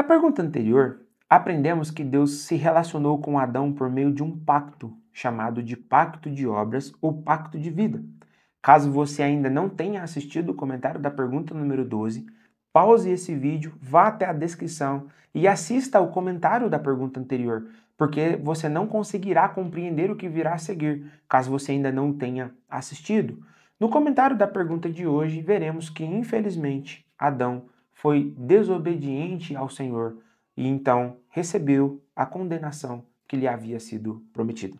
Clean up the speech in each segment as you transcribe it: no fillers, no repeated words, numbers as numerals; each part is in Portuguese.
pergunta anterior, aprendemos que Deus se relacionou com Adão por meio de um pacto, chamado de pacto de obras ou pacto de vida. Caso você ainda não tenha assistido o comentário da pergunta número 12, pause esse vídeo, vá até a descrição e assista ao comentário da pergunta anterior, porque você não conseguirá compreender o que virá a seguir, caso você ainda não o tenha assistido. No comentário da pergunta de hoje, veremos que, infelizmente, Adão foi desobediente ao Senhor e então recebeu a condenação que lhe havia sido prometida.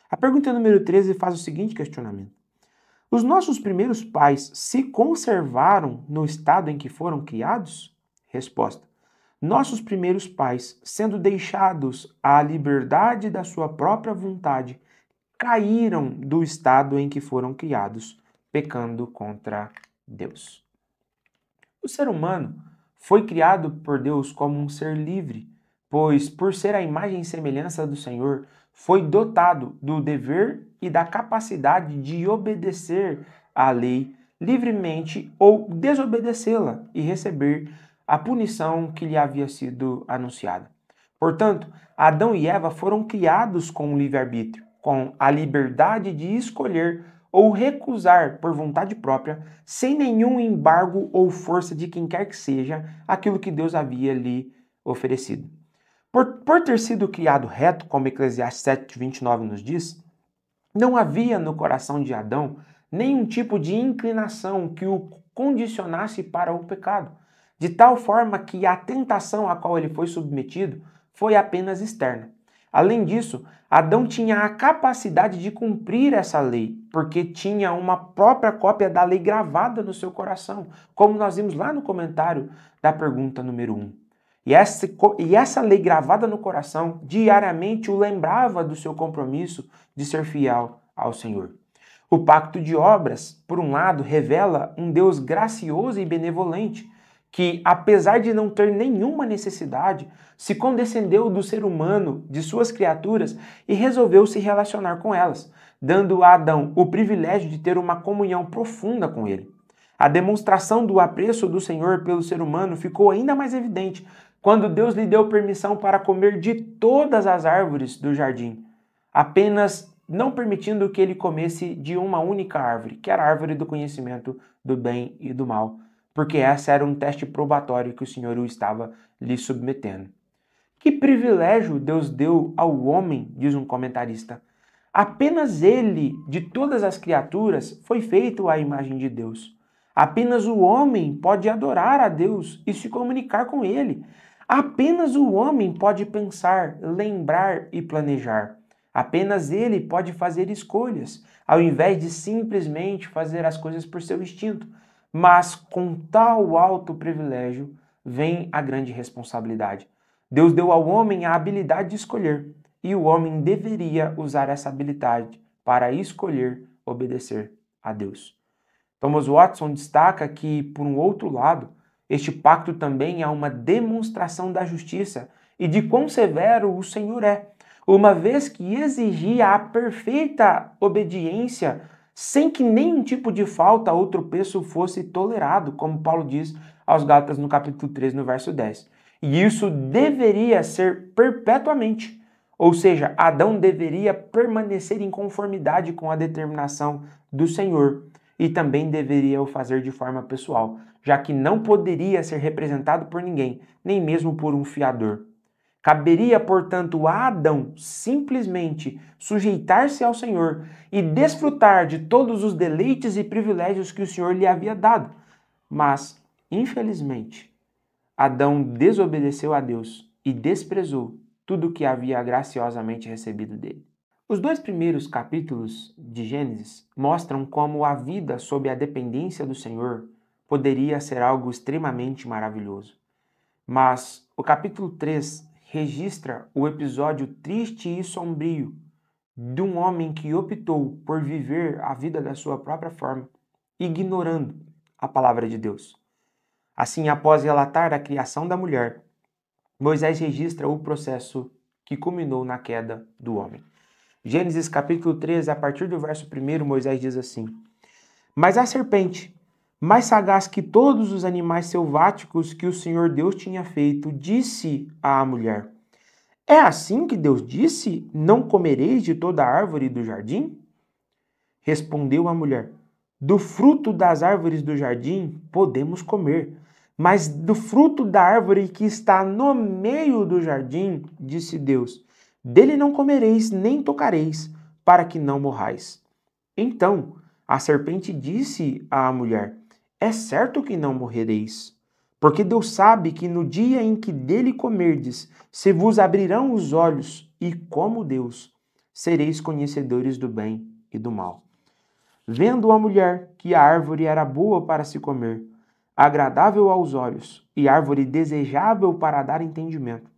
A pergunta número 13 faz o seguinte questionamento: os nossos primeiros pais se conservaram no estado em que foram criados? Resposta: nossos primeiros pais, sendo deixados à liberdade da sua própria vontade, caíram do estado em que foram criados, pecando contra Deus. O ser humano foi criado por Deus como um ser livre, pois, por ser a imagem e semelhança do Senhor, foi dotado do dever e da capacidade de obedecer à lei livremente ou desobedecê-la e receber a punição que lhe havia sido anunciada. Portanto, Adão e Eva foram criados com o livre-arbítrio, com a liberdade de escolher ou recusar por vontade própria, sem nenhum embargo ou força de quem quer que seja, aquilo que Deus havia lhe oferecido. Por ter sido criado reto, como Eclesiastes 7:29 nos diz, não havia no coração de Adão nenhum tipo de inclinação que o condicionasse para o pecado, de tal forma que a tentação a qual ele foi submetido foi apenas externa. Além disso, Adão tinha a capacidade de cumprir essa lei, porque tinha uma própria cópia da lei gravada no seu coração, como nós vimos lá no comentário da pergunta número 1. E essa lei gravada no coração diariamente o lembrava do seu compromisso de ser fiel ao Senhor. O pacto de obras, por um lado, revela um Deus gracioso e benevolente, que, apesar de não ter nenhuma necessidade, se condescendeu do ser humano, de suas criaturas, e resolveu se relacionar com elas, dando a Adão o privilégio de ter uma comunhão profunda com ele. A demonstração do apreço do Senhor pelo ser humano ficou ainda mais evidente quando Deus lhe deu permissão para comer de todas as árvores do jardim, apenas não permitindo que ele comesse de uma única árvore, que era a árvore do conhecimento do bem e do mal, porque essa era um teste probatório que o Senhor o estava lhe submetendo. Que privilégio Deus deu ao homem, diz um comentarista. Apenas ele, de todas as criaturas, foi feito à imagem de Deus. Apenas o homem pode adorar a Deus e se comunicar com ele. Apenas o homem pode pensar, lembrar e planejar. Apenas ele pode fazer escolhas, ao invés de simplesmente fazer as coisas por seu instinto. Mas com tal alto privilégio vem a grande responsabilidade. Deus deu ao homem a habilidade de escolher, e o homem deveria usar essa habilidade para escolher obedecer a Deus. Thomas Watson destaca que, por um outro lado, este pacto também é uma demonstração da justiça e de quão severo o Senhor é, uma vez que exigia a perfeita obediência sem que nenhum tipo de falta ou tropeço fosse tolerado, como Paulo diz aos Gálatas no capítulo 3, no verso 10. E isso deveria ser perpetuamente, ou seja, Adão deveria permanecer em conformidade com a determinação do Senhor e também deveria o fazer de forma pessoal, já que não poderia ser representado por ninguém, nem mesmo por um fiador. Caberia, portanto, a Adão simplesmente sujeitar-se ao Senhor e desfrutar de todos os deleites e privilégios que o Senhor lhe havia dado. Mas, infelizmente, Adão desobedeceu a Deus e desprezou tudo o que havia graciosamente recebido dele. Os 2 primeiros capítulos de Gênesis mostram como a vida sob a dependência do Senhor poderia ser algo extremamente maravilhoso. Mas o capítulo 3 registra o episódio triste e sombrio de um homem que optou por viver a vida da sua própria forma, ignorando a palavra de Deus. Assim, após relatar a criação da mulher, Moisés registra o processo que culminou na queda do homem. Gênesis capítulo 13, a partir do verso 1, Moisés diz assim: Mas a serpente mais sagaz que todos os animais selváticos que o Senhor Deus tinha feito, disse à mulher: é assim que Deus disse: não comereis de toda árvore do jardim? Respondeu a mulher: do fruto das árvores do jardim podemos comer, mas do fruto da árvore que está no meio do jardim, disse Deus: dele não comereis nem tocareis, para que não morrais. Então a serpente disse à mulher: é certo que não morrereis, porque Deus sabe que no dia em que dele comerdes, se vos abrirão os olhos, e como Deus, sereis conhecedores do bem e do mal. Vendo a mulher que a árvore era boa para se comer, agradável aos olhos, e árvore desejável para dar entendimento,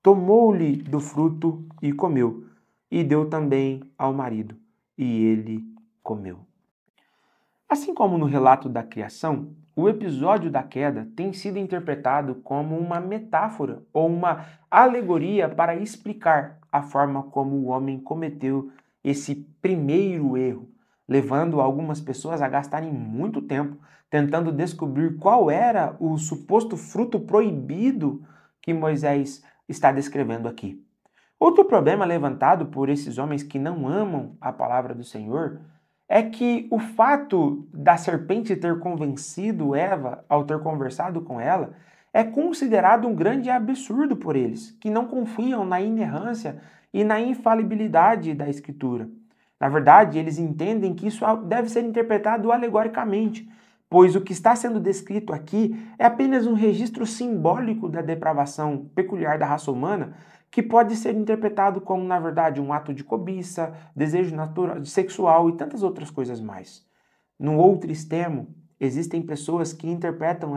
tomou-lhe do fruto e comeu, e deu também ao marido, e ele comeu. Assim como no relato da criação, o episódio da queda tem sido interpretado como uma metáfora ou uma alegoria para explicar a forma como o homem cometeu esse primeiro erro, levando algumas pessoas a gastarem muito tempo tentando descobrir qual era o suposto fruto proibido que Moisés está descrevendo aqui. Outro problema levantado por esses homens que não amam a palavra do Senhor é que o fato da serpente ter convencido Eva ao ter conversado com ela é considerado um grande absurdo por eles, que não confiam na inerrância e na infalibilidade da Escritura. Na verdade, eles entendem que isso deve ser interpretado alegoricamente, pois o que está sendo descrito aqui é apenas um registro simbólico da depravação peculiar da raça humana, que pode ser interpretado como, na verdade, um ato de cobiça, desejo natural, sexual e tantas outras coisas mais. No outro extremo, existem pessoas que interpretam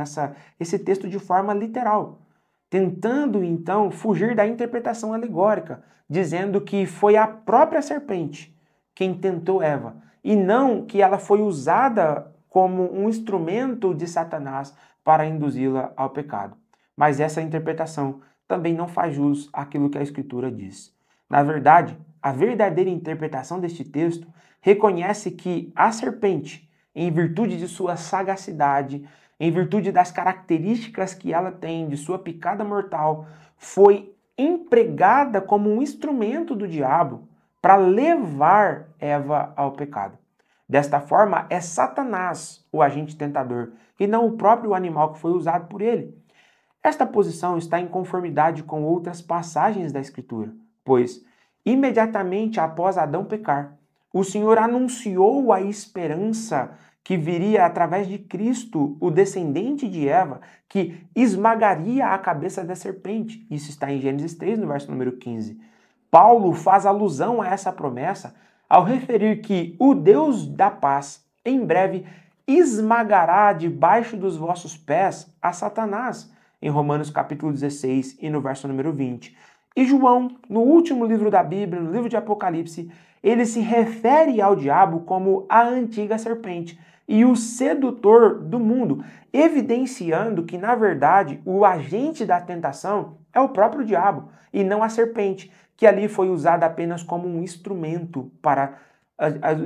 esse texto de forma literal, tentando então fugir da interpretação alegórica, dizendo que foi a própria serpente quem tentou Eva, e não que ela foi usada como um instrumento de Satanás para induzi-la ao pecado. Mas essa interpretação também não faz jus àquilo que a Escritura diz. Na verdade, a verdadeira interpretação deste texto reconhece que a serpente, em virtude de sua sagacidade, em virtude das características que ela tem, de sua picada mortal, foi empregada como um instrumento do diabo para levar Eva ao pecado. Desta forma, é Satanás o agente tentador, e não o próprio animal que foi usado por ele. Esta posição está em conformidade com outras passagens da Escritura, pois, imediatamente após Adão pecar, o Senhor anunciou a esperança que viria através de Cristo, o descendente de Eva, que esmagaria a cabeça da serpente. Isso está em Gênesis 3, no verso número 15. Paulo faz alusão a essa promessa ao referir que o Deus da paz, em breve, esmagará debaixo dos vossos pés a Satanás, em Romanos capítulo 16 e no verso número 20. E João, no último livro da Bíblia, no livro de Apocalipse, ele se refere ao diabo como a antiga serpente e o sedutor do mundo, evidenciando que, na verdade, o agente da tentação é o próprio diabo e não a serpente, que ali foi usada apenas como um instrumento para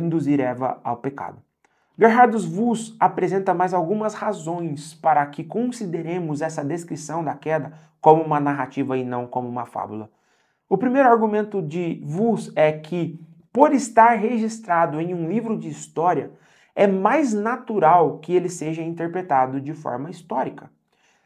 induzir Eva ao pecado. Gerhardus Voss apresenta mais algumas razões para que consideremos essa descrição da queda como uma narrativa e não como uma fábula. O primeiro argumento de Voss é que, por estar registrado em um livro de história, é mais natural que ele seja interpretado de forma histórica.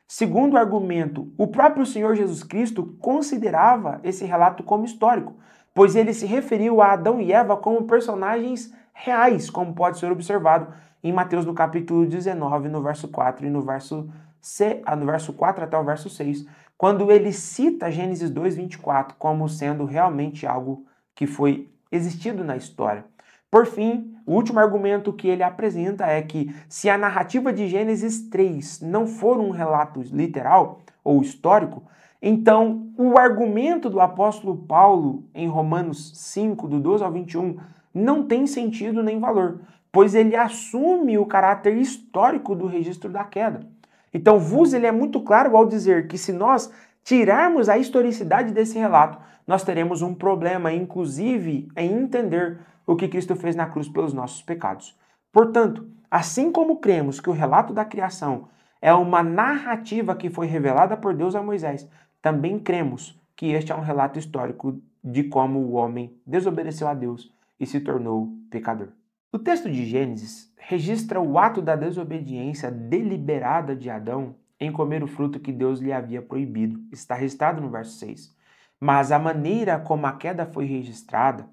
Segundo argumento, o próprio Senhor Jesus Cristo considerava esse relato como histórico, pois ele se referiu a Adão e Eva como personagens reais, como pode ser observado em Mateus no capítulo 19, no verso 4 e no verso 4 até o verso 6, quando ele cita Gênesis 2, 24 como sendo realmente algo que foi existido na história. Por fim, o último argumento que ele apresenta é que se a narrativa de Gênesis 3 não for um relato literal ou histórico, então o argumento do apóstolo Paulo em Romanos 5, do 12 ao 21, não tem sentido nem valor, pois ele assume o caráter histórico do registro da queda. Então, Voss ele é muito claro ao dizer que se nós tirarmos a historicidade desse relato, nós teremos um problema, inclusive, em entender o que Cristo fez na cruz pelos nossos pecados. Portanto, assim como cremos que o relato da criação é uma narrativa que foi revelada por Deus a Moisés, também cremos que este é um relato histórico de como o homem desobedeceu a Deus e se tornou pecador. O texto de Gênesis registra o ato da desobediência deliberada de Adão em comer o fruto que Deus lhe havia proibido. Está registrado no verso 6. Mas a maneira como a queda foi registrada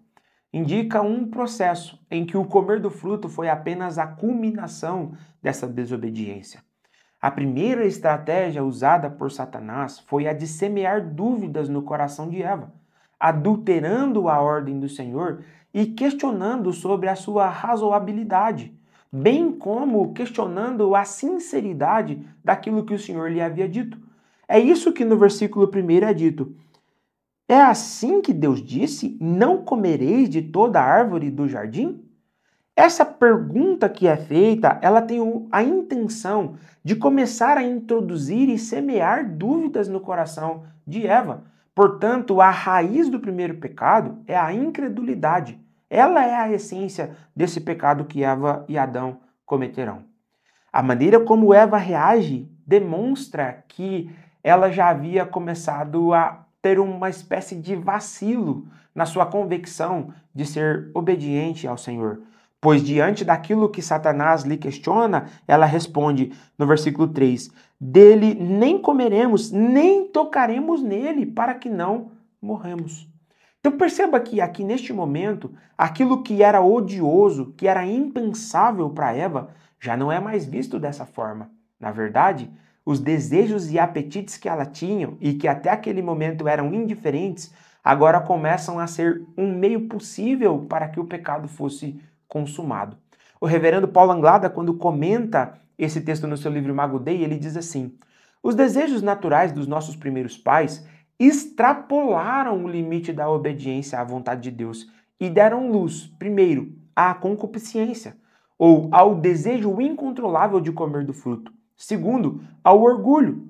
indica um processo em que o comer do fruto foi apenas a culminação dessa desobediência. A primeira estratégia usada por Satanás foi a de semear dúvidas no coração de Eva, adulterando a ordem do Senhor e questionando sobre a sua razoabilidade, bem como questionando a sinceridade daquilo que o Senhor lhe havia dito. É isso que no versículo 1 é dito. É assim que Deus disse: não comereis de toda árvore do jardim? Essa pergunta que é feita, ela tem a intenção de começar a introduzir e semear dúvidas no coração de Eva. Portanto, a raiz do primeiro pecado é a incredulidade. Ela é a essência desse pecado que Eva e Adão cometerão. A maneira como Eva reage demonstra que ela já havia começado a ter uma espécie de vacilo na sua convicção de ser obediente ao Senhor. Pois diante daquilo que Satanás lhe questiona, ela responde no versículo 3: dele nem comeremos, nem tocaremos nele, para que não morramos. Então perceba que aqui neste momento, aquilo que era odioso, que era impensável para Eva, já não é mais visto dessa forma. Na verdade, os desejos e apetites que ela tinha e que até aquele momento eram indiferentes, agora começam a ser um meio possível para que o pecado fosse consumado. O reverendo Paulo Anglada, quando comenta esse texto no seu livro Imago Dei, ele diz assim: os desejos naturais dos nossos primeiros pais extrapolaram o limite da obediência à vontade de Deus e deram luz, primeiro, à concupiscência, ou ao desejo incontrolável de comer do fruto. Segundo, ao orgulho,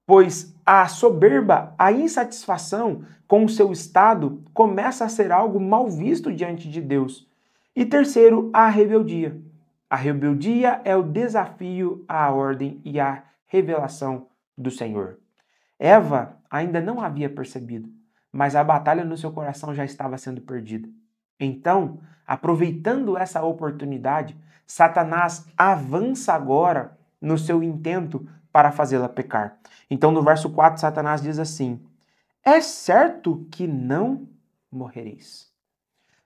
pois a soberba, a insatisfação com o seu estado começa a ser algo mal visto diante de Deus. E terceiro, a rebeldia. A rebeldia é o desafio à ordem e à revelação do Senhor. Eva ainda não havia percebido, mas a batalha no seu coração já estava sendo perdida. Então, aproveitando essa oportunidade, Satanás avança agora no seu intento para fazê-la pecar. Então, no verso 4, Satanás diz assim: é certo que não morrereis.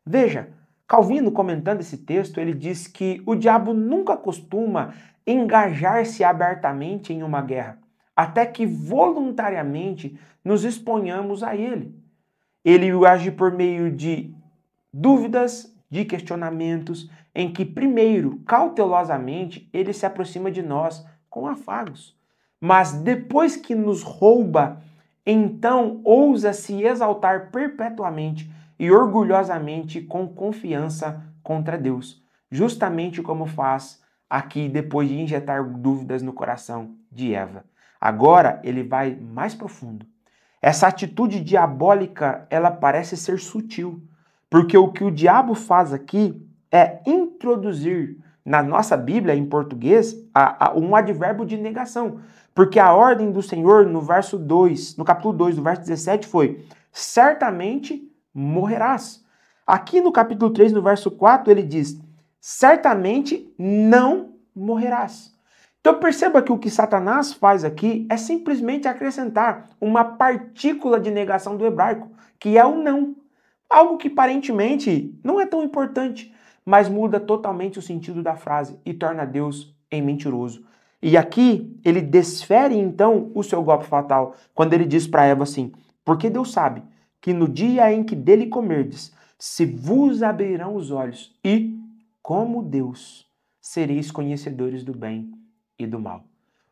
Veja, Calvino, comentando esse texto, ele diz que o diabo nunca costuma engajar-se abertamente em uma guerra, até que voluntariamente nos exponhamos a ele. Ele age por meio de dúvidas, de questionamentos, em que primeiro, cautelosamente, ele se aproxima de nós com afagos. Mas depois que nos rouba, então ousa se exaltar perpetuamente e orgulhosamente com confiança contra Deus, justamente como faz aqui depois de injetar dúvidas no coração de Eva. Agora ele vai mais profundo. Essa atitude diabólica, ela parece ser sutil, porque o que o diabo faz aqui é introduzir na nossa Bíblia, em português, um advérbio de negação. Porque a ordem do Senhor no verso 2, no capítulo 2, do verso 17 foi: certamente morrerás. Aqui no capítulo 3, no verso 4, ele diz: certamente não morrerás. Então perceba que o que Satanás faz aqui é simplesmente acrescentar uma partícula de negação do hebraico, que é o não. Algo que aparentemente não é tão importante, mas muda totalmente o sentido da frase e torna Deus em mentiroso. E aqui ele desfere então o seu golpe fatal, quando ele diz para Eva assim: porque Deus sabe que no dia em que dele comerdes, se vos abrirão os olhos e, como Deus, sereis conhecedores do bem e do mal.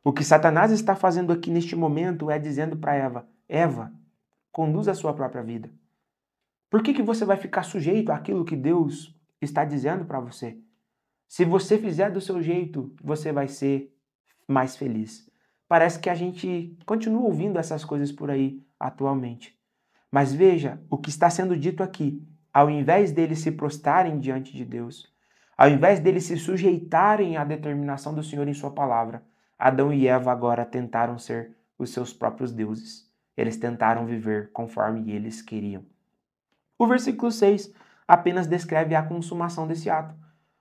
O que Satanás está fazendo aqui neste momento é dizendo para Eva: Eva, conduza a sua própria vida. Por que você vai ficar sujeito àquilo que Deus está dizendo para você? Se você fizer do seu jeito, você vai ser mais feliz. Parece que a gente continua ouvindo essas coisas por aí atualmente. Mas veja o que está sendo dito aqui. Ao invés deles se prostrarem diante de Deus, Ao invés deles se sujeitarem à determinação do Senhor em sua palavra, Adão e Eva agora tentaram ser os seus próprios deuses. Eles tentaram viver conforme eles queriam. O versículo 6 apenas descreve a consumação desse ato.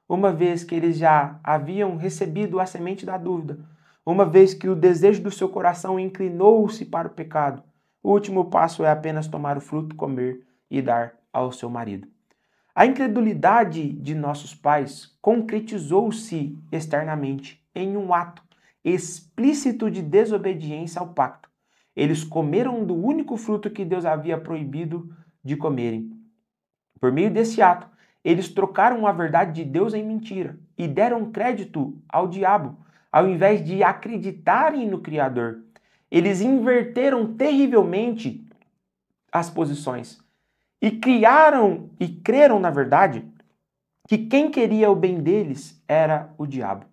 Uma vez que eles já haviam recebido a semente da dúvida, uma vez que o desejo do seu coração inclinou-se para o pecado, o último passo é apenas tomar o fruto, comer e dar ao seu marido. A incredulidade de nossos pais concretizou-se externamente em um ato explícito de desobediência ao pacto. Eles comeram do único fruto que Deus havia proibido de comerem. Por meio desse ato, eles trocaram a verdade de Deus em mentira e deram crédito ao diabo, ao invés de acreditarem no Criador. Eles inverteram terrivelmente as posições e creram, na verdade, que quem queria o bem deles era o diabo.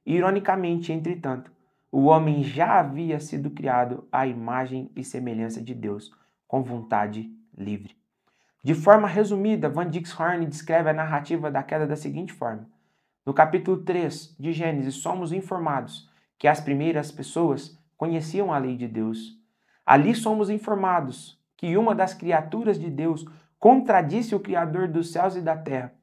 Ironicamente, entretanto, o homem já havia sido criado à imagem e semelhança de Deus, com vontade livre. De forma resumida, Van Dix Horn descreve a narrativa da queda da seguinte forma. No capítulo 3 de Gênesis, somos informados que as primeiras pessoas conheciam a lei de Deus. Ali somos informados que uma das criaturas de Deus contradisse o Criador dos céus e da terra.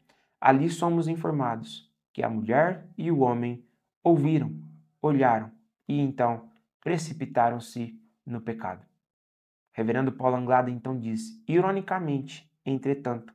Ali somos informados que a mulher e o homem ouviram, olharam e então precipitaram-se no pecado. Reverendo Paulo Anglada então diz, ironicamente, entretanto,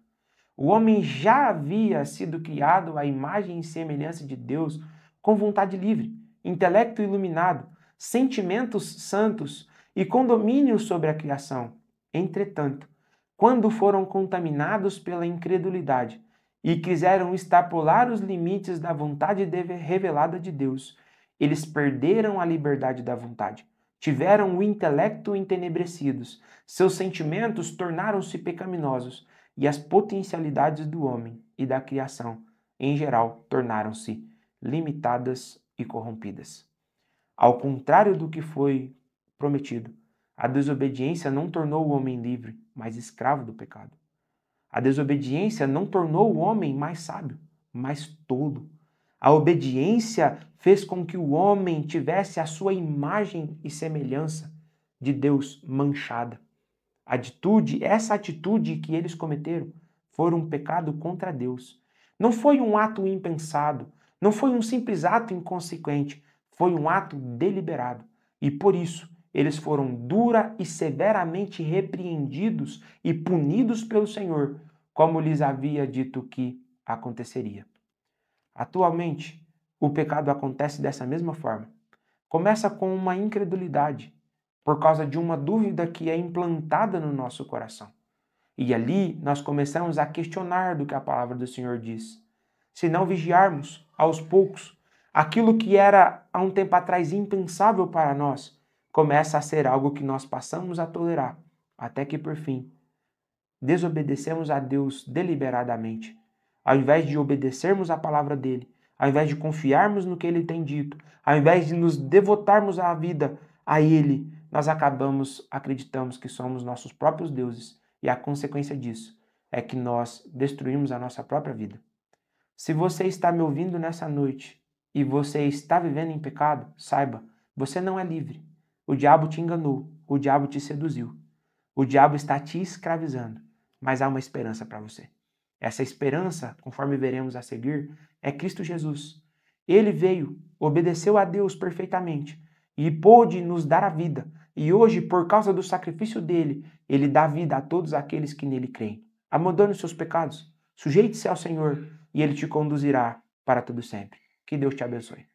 o homem já havia sido criado à imagem e semelhança de Deus com vontade livre, intelecto iluminado, sentimentos santos e com domínio sobre a criação. Entretanto, quando foram contaminados pela incredulidade e quiseram extrapolar os limites da vontade revelada de Deus, eles perderam a liberdade da vontade, tiveram o intelecto entenebrecidos, seus sentimentos tornaram-se pecaminosos e as potencialidades do homem e da criação, em geral, tornaram-se limitadas e corrompidas. Ao contrário do que foi prometido, a desobediência não tornou o homem livre, mas escravo do pecado. A desobediência não tornou o homem mais sábio, mas tolo. A obediência fez com que o homem tivesse a sua imagem e semelhança de Deus manchada. Essa atitude que eles cometeram foi um pecado contra Deus. Não foi um ato impensado, não foi um simples ato inconsequente, foi um ato deliberado. E por isso, eles foram dura e severamente repreendidos e punidos pelo Senhor, como lhes havia dito que aconteceria. Atualmente, o pecado acontece dessa mesma forma. Começa com uma incredulidade, por causa de uma dúvida que é implantada no nosso coração. E ali nós começamos a questionar do que a palavra do Senhor diz. Se não vigiarmos, aos poucos, aquilo que era há um tempo atrás impensável para nós, começa a ser algo que nós passamos a tolerar, até que por fim, desobedecemos a Deus deliberadamente. Ao invés de obedecermos a palavra dele, ao invés de confiarmos no que ele tem dito, ao invés de nos devotarmos à vida a ele, nós acreditamos que somos nossos próprios deuses e a consequência disso é que nós destruímos a nossa própria vida. Se você está me ouvindo nessa noite e você está vivendo em pecado, saiba, você não é livre. O diabo te enganou, o diabo te seduziu, o diabo está te escravizando, mas há uma esperança para você. Essa esperança, conforme veremos a seguir, é Cristo Jesus. Ele veio, obedeceu a Deus perfeitamente e pôde nos dar a vida. E hoje, por causa do sacrifício dele, ele dá vida a todos aqueles que nele creem. Abandone os seus pecados, sujeite-se ao Senhor e ele te conduzirá para todo sempre. Que Deus te abençoe.